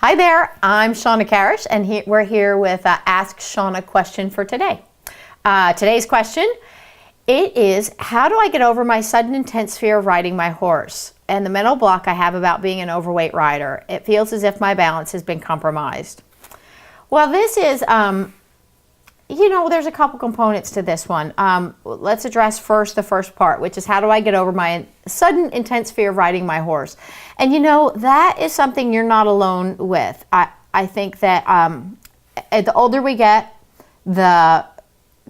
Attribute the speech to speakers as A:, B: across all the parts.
A: Hi there, I'm Shawna Karrasch, and we're here with Ask Shawna question for today. Today's question, it is, how do I get over my sudden intense fear of riding my horse and the mental block I have about being an overweight rider? It feels as if my balance has been compromised. Well, this is, there's a couple components to this one. Let's address first the first part, which is how do I get over my sudden intense fear of riding my horse? And that is something you're not alone with. I think that the older we get, the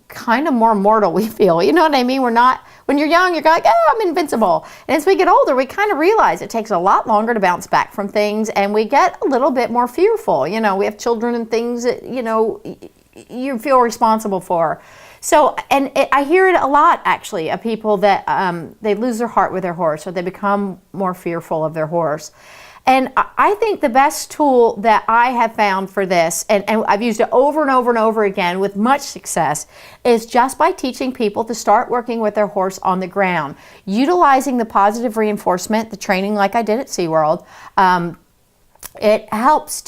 A: kind of more mortal we feel. You know what I mean? When you're young, you're like, oh, I'm invincible. And as we get older, we kind of realize it takes a lot longer to bounce back from things, and we get a little bit more fearful. We have children and things that, you feel responsible for. So, I hear it a lot, actually, of people that they lose their heart with their horse, or they become more fearful of their horse. And I think the best tool that I have found for this, and I've used it over and over and over again with much success, is just by teaching people to start working with their horse on the ground, utilizing the positive reinforcement, the training like I did at SeaWorld. It helps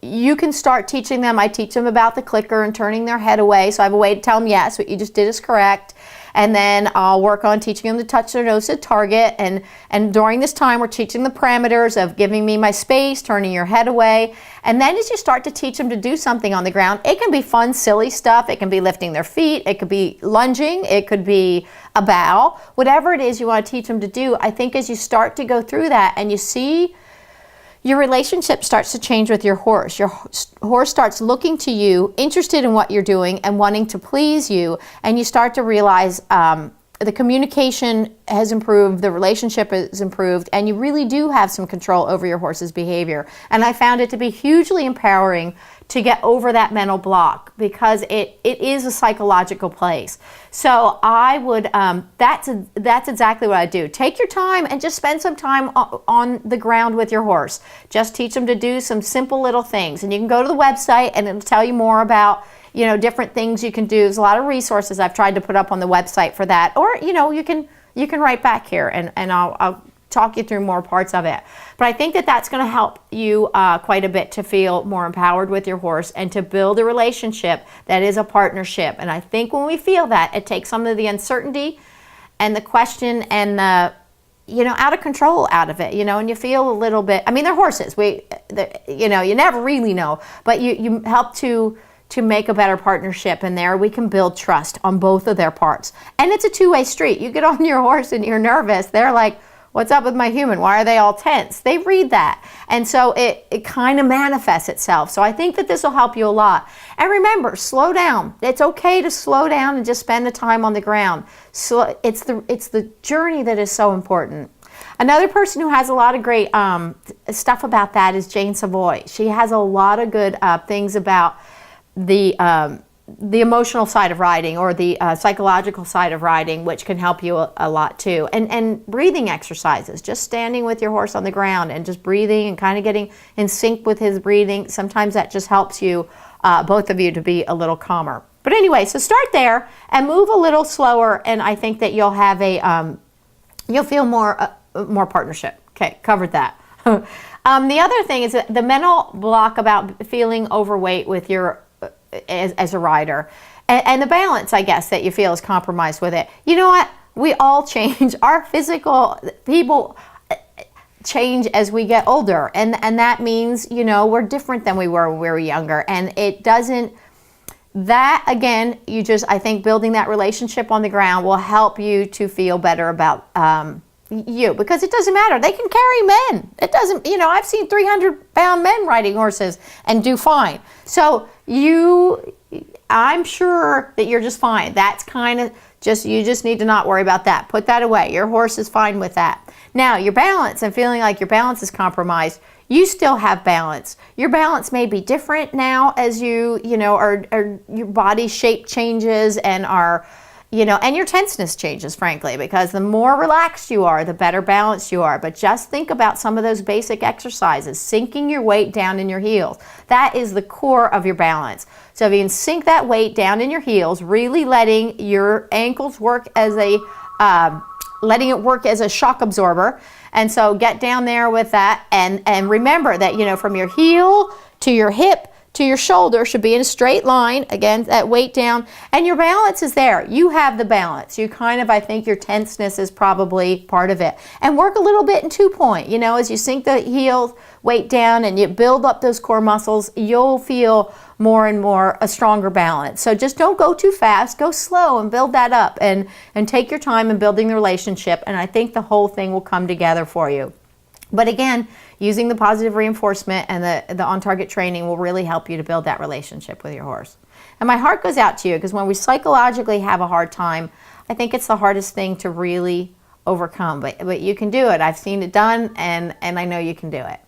A: you can start teaching them. I teach them about the clicker and turning their head away. So I have a way to tell them, yes, what you just did is correct. And then I'll work on teaching them to touch their nose to target. And during this time, we're teaching the parameters of giving me my space, turning your head away. And then as you start to teach them to do something on the ground, it can be fun, silly stuff. It can be lifting their feet. It could be lunging. It could be a bow. Whatever it is you want to teach them to do, I think as you start to go through that and you see your relationship starts to change with your horse. Your horse starts looking to you, interested in what you're doing and wanting to please you, and you start to realize the communication has improved, the relationship has improved, and you really do have some control over your horse's behavior. And I found it to be hugely empowering to get over that mental block, because it is a psychological place. So I would, that's exactly what I do. Take your time and just spend some time on the ground with your horse. Just teach them to do some simple little things. And you can go to the website and it'll tell you more about different things you can do. There's a lot of resources I've tried to put up on the website for that. Or, you can write back here and I'll talk you through more parts of it. But I think that that's going to help you quite a bit to feel more empowered with your horse and to build a relationship that is a partnership. And I think when we feel that, it takes some of the uncertainty and the question and the out of control out of it, and you feel a little bit, they're horses. You never really know, but you help to make a better partnership, and there we can build trust on both of their parts. And it's a two-way street. You get on your horse and you're nervous. They're like, what's up with my human? Why are they all tense? They read that. And so it kind of manifests itself. So I think that this will help you a lot. And remember, slow down. It's okay to slow down and just spend the time on the ground. So it's the journey that is so important. Another person who has a lot of great stuff about that is Jane Savoy. She has a lot of good things about the emotional side of riding, or the psychological side of riding, which can help you a lot too. And breathing exercises, just standing with your horse on the ground and just breathing and kind of getting in sync with his breathing. Sometimes that just helps you, both of you, to be a little calmer. But anyway, so start there and move a little slower, and I think that you'll have you'll feel more partnership. Okay, covered that. The other thing is that the mental block about feeling overweight with your as a rider, and the balance, I guess, that you feel is compromised with it. You know what? We all change. Our physical people change as we get older, and that means we're different than we were when we were younger, and it doesn't. That again, I think building that relationship on the ground will help you to feel better about you, because it doesn't matter. They can carry men. It doesn't, I've seen 300-pound men riding horses and do fine. So I'm sure that you're just fine. That's kind of you just need to not worry about that. Put that away. Your horse is fine with that. Now, your balance and feeling like your balance is compromised, you still have balance. Your balance may be different now as or your body shape changes and and your tenseness changes, frankly, because the more relaxed you are, the better balanced you are. But just think about some of those basic exercises, sinking your weight down in your heels. That is the core of your balance. So if you can sink that weight down in your heels, really letting your ankles work as letting it work as a shock absorber, And so get down there with that, and remember that, from your heel to your hip to your shoulder should be in a straight line. Again, that weight down, and your balance is there. You have the balance. You I think your tenseness is probably part of it. And work a little bit in 2-point. As you sink the heel weight down and you build up those core muscles, you'll feel more and more a stronger balance. So just don't go too fast, go slow and build that up, and take your time in building the relationship, and I think the whole thing will come together for you. But again, using the positive reinforcement and the on-target training will really help you to build that relationship with your horse. And my heart goes out to you, because when we psychologically have a hard time, I think it's the hardest thing to really overcome. But you can do it. I've seen it done, and I know you can do it.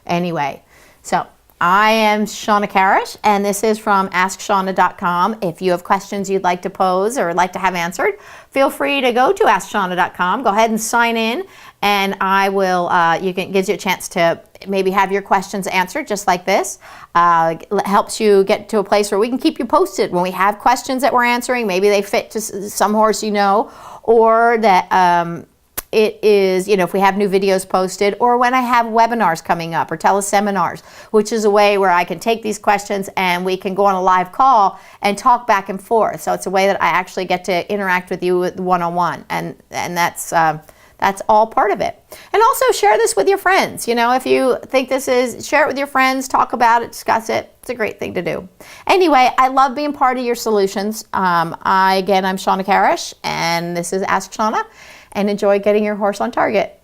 A: Anyway, so I am Shawna Karrasch, and this is from AskShawna.com. If you have questions you'd like to pose or like to have answered, feel free to go to AskShawna.com. Go ahead and sign in, and I will. Gives you a chance to maybe have your questions answered, just like this. Helps you get to a place where we can keep you posted when we have questions that we're answering. Maybe they fit to some horse or that. It is, if we have new videos posted, or when I have webinars coming up or teleseminars, which is a way where I can take these questions and we can go on a live call and talk back and forth. So it's a way that I actually get to interact with you one-on-one, and that's all part of it. And also share this with your friends. If you think share it with your friends, talk about it, discuss it. It's a great thing to do. Anyway, I love being part of your solutions. I'm Shawna Karrasch, and this is Ask Shawna. And enjoy getting your horse on target.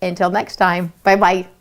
A: Until next time, bye-bye.